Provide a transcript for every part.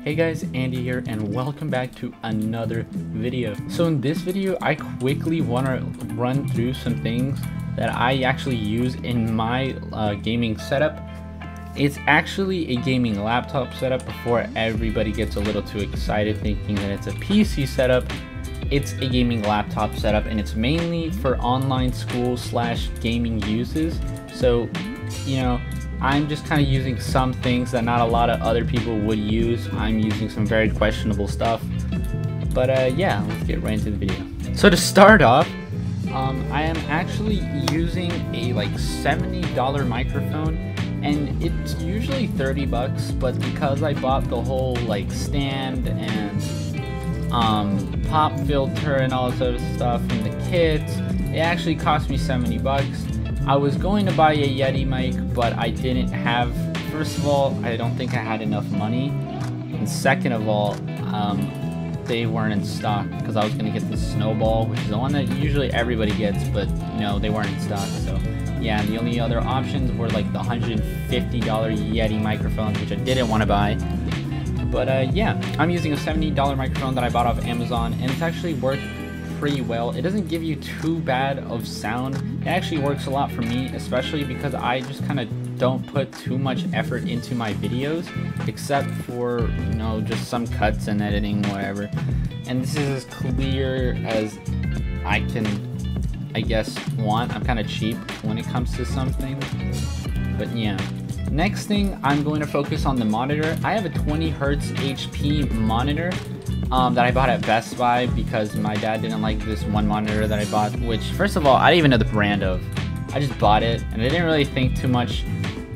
Hey guys, Andy here and welcome back to another video. So in this video, I quickly want to run through some things that I actually use in my gaming setup. It's actually a gaming laptop setup before everybody gets a little too excited thinking that it's a PC setup. It's a gaming laptop setup and it's mainly for online school / gaming uses. So, you know, I'm just kind of using some things that not a lot of other people would use. I'm using some very questionable stuff. But yeah, let's get right into the video. So to start off, I am actually using a like $70 microphone, and it's usually 30 bucks, but because I bought the whole like stand and pop filter and all this other stuff in the kits, it actually cost me 70 bucks. I was going to buy a Yeti mic, but I didn't have, first of all, I don't think I had enough money, and second of all, they weren't in stock, because I was going to get the Snowball, which is the one that usually everybody gets, but you know, they weren't in stock. So yeah, the only other options were like the $150 Yeti microphones, which I didn't want to buy. But yeah, I'm using a $70 microphone that I bought off Amazon, and it's actually worked pretty well. It doesn't give you too bad of sound. It actually works a lot for me, especially because I just kind of don't put too much effort into my videos, except for, you know, just some cuts and editing, whatever. And this is as clear as I can, I guess, want. I'm kind of cheap when it comes to some things, but yeah. Next thing, I'm going to focus on the monitor. I have a 20 Hertz HP monitor that I bought at Best Buy because my dad didn't like this one monitor that I bought, which, first of all, I didn't even know the brand of. I just bought it and I didn't really think too much.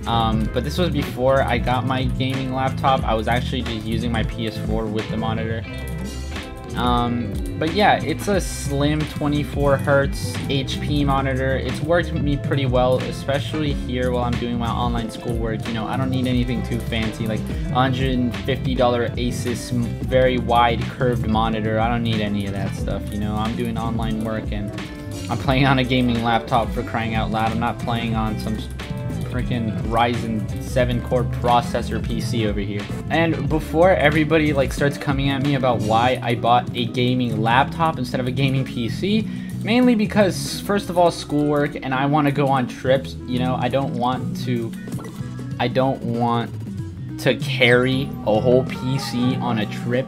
But this was before I got my gaming laptop. I was actually just using my PS4 with the monitor. But yeah, it's a slim 24 Hertz HP monitor. It's worked with me pretty well, especially here while I'm doing my online schoolwork. You know, I don't need anything too fancy, like $150 Asus very wide curved monitor. I don't need any of that stuff. You know, I'm doing online work and I'm playing on a gaming laptop, for crying out loud. I'm not playing on some freaking Ryzen 7 core processor PC over here. And before everybody like starts coming at me about why I bought a gaming laptop instead of a gaming PC, mainly because, first of all, schoolwork, and I want to go on trips. You know, I don't want to carry a whole PC on a trip.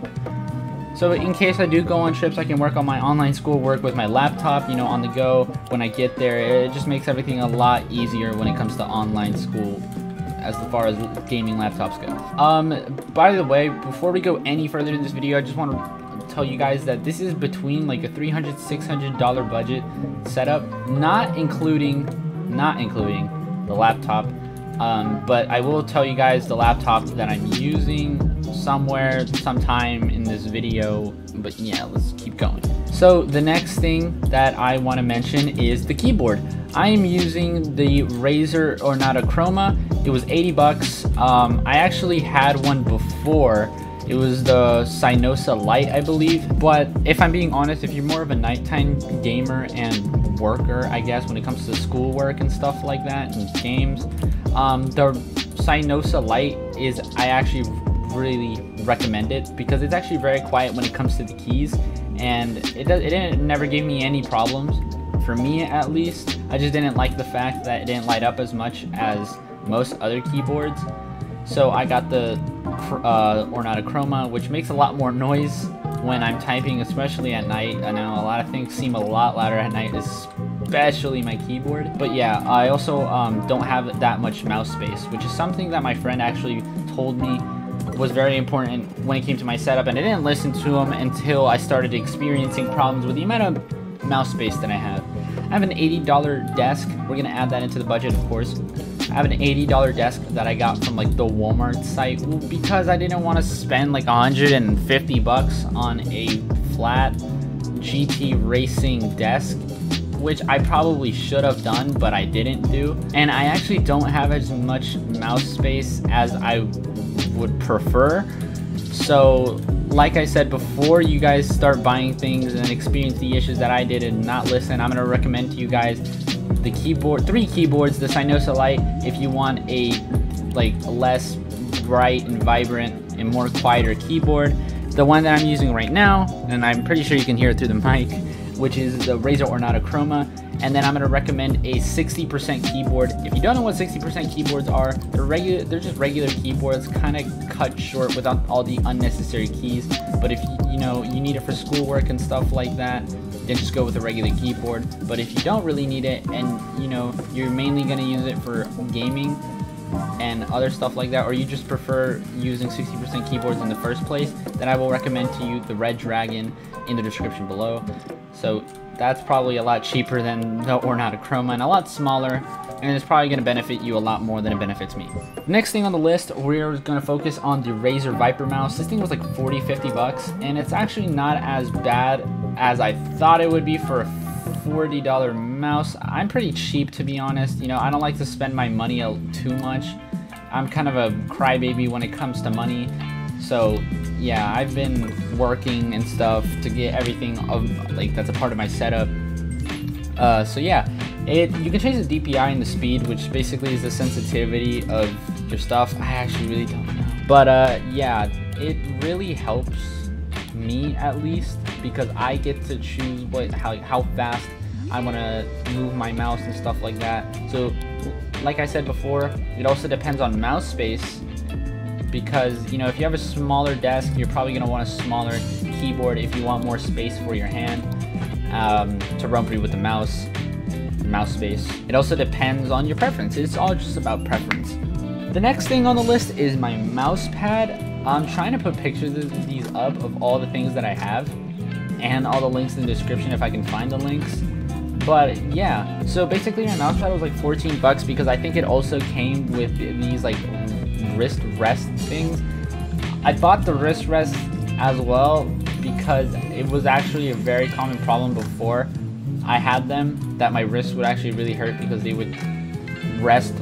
So in case I do go on trips, I can work on my online schoolwork with my laptop, you know, on the go when I get there. It just makes everything a lot easier when it comes to online school as far as gaming laptops go. By the way, before we go any further in this video, I just want to tell you guys that this is between like a $300 to $600 budget setup, not including the laptop. But I will tell you guys the laptop that I'm using sometime in this video. But yeah, let's keep going. So the next thing that I want to mention is the keyboard. I am using the Razer Ornata Chroma. It was 80 bucks. I actually had one before. It was the Cynosa Lite, I believe. But if I'm being honest, if you're more of a nighttime gamer and worker, I guess, when it comes to schoolwork and stuff like that and games, the Cynosa Lite is, I actually really recommend it because it's actually very quiet when it comes to the keys, and it never gave me any problems, for me at least. I just didn't like the fact that it didn't light up as much as most other keyboards. So I got the Ornata Chroma, which makes a lot more noise when I'm typing, especially at night. I know a lot of things seem a lot louder at night, especially my keyboard. But yeah, I also don't have that much mouse space, which is something that my friend actually told me was very important when it came to my setup, and I didn't listen to him until I started experiencing problems with the amount of mouse space that I have. I have an $80 desk. We're gonna add that into the budget, of course. I have an $80 desk that I got from like the Walmart site because I didn't want to spend like 150 bucks on a flat GT racing desk, which I probably should have done, but I didn't do. And I actually don't have as much mouse space as I would prefer. So like I said, before you guys start buying things and experience the issues that I did and not listen, I'm going to recommend to you guys the three keyboards, the Cynosa Lite, if you want a like less bright and vibrant and more quieter keyboard. The one that I'm using right now, and I'm pretty sure you can hear it through the mic, which is the Razer Ornata Chroma. And then I'm going to recommend a 60% keyboard. If you don't know what 60% keyboards are, they're just regular keyboards, kind of cut short without all the unnecessary keys. But if you need it for schoolwork and stuff like that, then just go with a regular keyboard. But if you don't really need it, and you're mainly going to use it for gaming and other stuff like that, or you just prefer using 60% keyboards in the first place, then I will recommend to you the Red Dragon in the description below. So that's probably a lot cheaper than the Ornata Chroma and a lot smaller, and it's probably going to benefit you a lot more than it benefits me. Next thing on the list, we're going to focus on the Razer Viper mouse. This thing was like 40-50 bucks, and it's actually not as bad as I thought it would be for a $40 mouse. I'm pretty cheap, to be honest. I don't like to spend my money too much. I'm kind of a crybaby when it comes to money. So yeah, I've been working and stuff to get everything that's a part of my setup. So yeah, you can change the DPI and the speed, which basically is the sensitivity of your stuff. I actually really don't know, but yeah, it really helps me, at least, because I get to choose how fast I want to move my mouse and stuff like that. So like I said before, it also depends on mouse space, because if you have a smaller desk, you're probably going to want a smaller keyboard if you want more space for your hand to run through with the mouse space. It also depends on your preference. It's all just about preference. The next thing on the list is my mouse pad. I'm trying to put pictures of these up of all the things that I have, and all the links in the description if I can find the links. But yeah, so basically my mouse pad was like 14 bucks because I think it also came with these like wrist rest things. I bought the wrist rest as well because it was actually a very common problem before I had them, that my wrists would actually really hurt because they would rest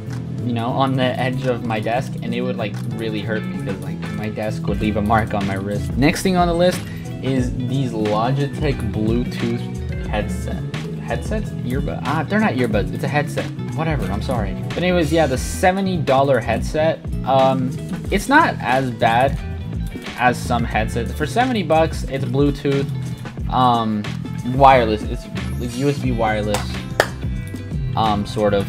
on the edge of my desk, and it would like really hurt because like my desk would leave a mark on my wrist. Next thing on the list is these Logitech Bluetooth headsets? Earbuds? They're not earbuds, it's a headset. Whatever, I'm sorry. But anyways, yeah, the $70 headset, it's not as bad as some headsets. For 70 bucks, it's Bluetooth, wireless. It's USB wireless, sort of.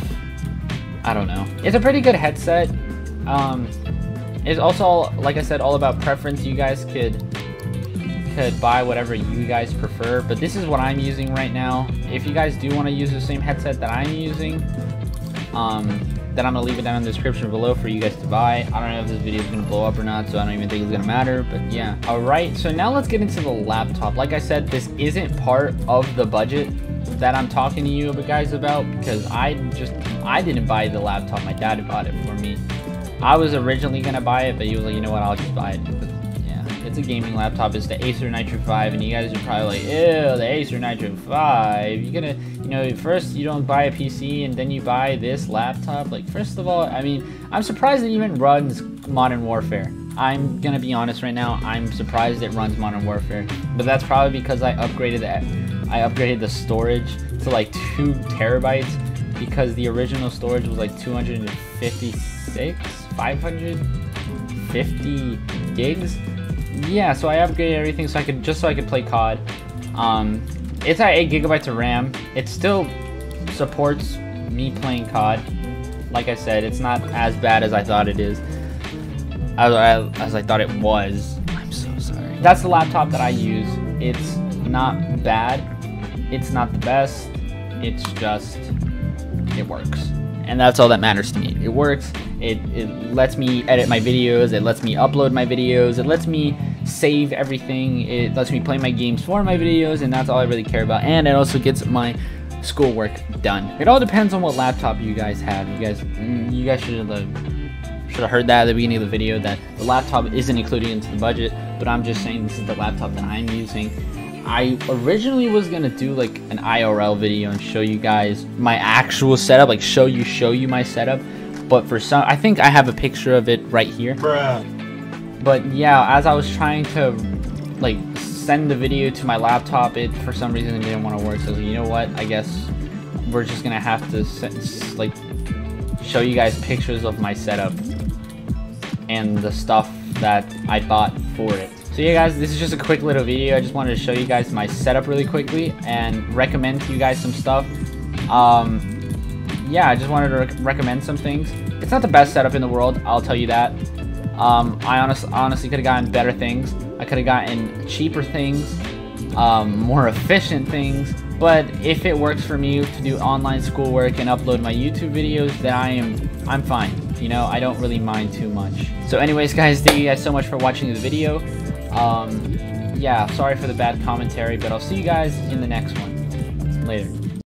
I don't know. It's a pretty good headset. It's also, like I said, all about preference. You guys could buy whatever you guys prefer, but this is what I'm using right now. If you guys do want to use the same headset that I'm using, then I'm gonna leave it down in the description below for you guys to buy. I don't know if this video is gonna blow up or not, so I don't even think it's gonna matter, but yeah. All right, so now let's get into the laptop. Like I said, this isn't part of the budget that I'm talking to you guys about, because I didn't buy the laptop. My dad bought it for me. I was originally gonna buy it, but he was like, you know what, I'll just buy it. Yeah, it's a gaming laptop. It's the Acer Nitro 5, and you guys are probably like, ew, the Acer Nitro 5. You're gonna, first you don't buy a PC and then you buy this laptop. Like, first of all, I mean, I'm surprised it even runs Modern Warfare. I'm gonna be honest right now, I'm surprised it runs Modern Warfare, but that's probably because I upgraded the storage to like 2 terabytes, because the original storage was like 550 gigs. Yeah, so I upgraded everything so I could play COD. It's at 8 gigabytes of RAM. It still supports me playing COD. Like I said, it's not as bad as I thought it is. As I thought it was. I'm so sorry. That's the laptop that I use. It's not bad. It's not the best. It's just, it works. And that's all that matters to me. It works. It lets me edit my videos. It lets me upload my videos. It lets me save everything. It lets me play my games for my videos, and that's all I really care about. And it also gets my schoolwork done. It all depends on what laptop you guys have. You guys should have heard that at the beginning of the video, that the laptop isn't included into the budget, but I'm just saying this is the laptop that I'm using. I originally was gonna do like an IRL video and show you guys my actual setup, like show you my setup, but for some, I think I have a picture of it right here. Bruh. But yeah, as I was trying to like send the video to my laptop, it for some reason it didn't want to work. So you know what? I guess we're just gonna have to like show you guys pictures of my setup. and the stuff that I bought for it. So yeah guys, this is just a quick little video. I just wanted to show you guys my setup really quickly and recommend to you guys some stuff. Yeah, I just wanted to recommend some things. It's not the best setup in the world, I'll tell you that. I honestly could have gotten better things. I could have gotten cheaper things, more efficient things. But if it works for me to do online schoolwork and upload my YouTube videos, then I'm fine. You know, I don't really mind too much. So anyways guys, thank you guys so much for watching the video. Yeah, sorry for the bad commentary, but I'll see you guys in the next one. Later.